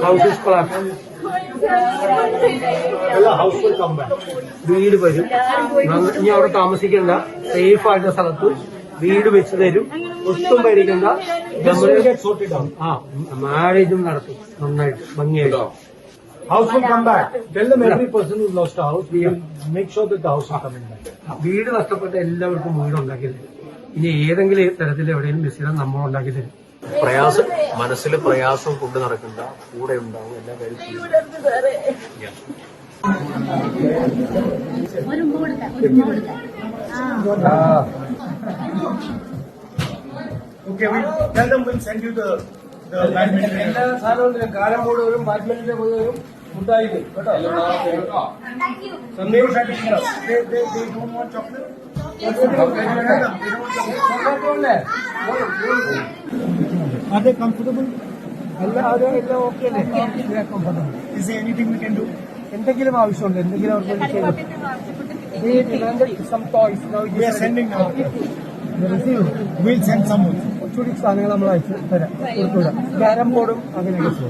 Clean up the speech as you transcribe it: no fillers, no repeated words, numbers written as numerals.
House is collapsed. House will come back. വീട് വരും. ഇനി അവിടെ താമസിക്കേണ്ട, സേഫ് ആയിട്ടുള്ള സ്ഥലത്ത് വീട് വെച്ച് തരും. ഒട്ടും പേടിക്കണ്ട. മാരേജും നടത്തും നന്നായിട്ട് ഭംഗിയായിട്ട്. House will come back. Tell them every person who lost a house, we will make sure that the house is coming back. വീട് നഷ്ടപ്പെട്ട എല്ലാവർക്കും വീട് ഉണ്ടാക്കി തരും. ഇനി ഏതെങ്കിലും തരത്തിൽ എവിടെയും മിസ് ചെയ്താൽ നമ്മൾ ഉണ്ടാക്കി തരും. പ്രയാസം മനസ്സിൽ പ്രയാസം കൊണ്ട് നടക്കണ്ട, കൂടെ ഉണ്ടാവും എല്ലാ കാര്യം. Okay, tell them we'll send you the badminton. എല്ലാ സാധനവും കാരം ബോർഡ് വരും, ബാഡ്മിന്റന്റെ പോയി വരും, ഫുഡായിരിക്കും കേട്ടോ. Sandeep they don't want chocolate. Are they comfortable? എല്ലാം ഓക്കെ അല്ലേ? Is there anything we can do? എന്തെങ്കിലും ആവശ്യമുണ്ട്? എന്തെങ്കിലും അവർക്ക് ചെയ്തു? We demanded some toys. Now we are sending now. We'll send some more. കുറച്ചുകൂടി സാധനങ്ങൾ നമ്മൾ അയച്ചു തരാം, കൊടുത്തുവിടാം. ക്യാരം ബോർഡും അങ്ങനെയൊക്കെ.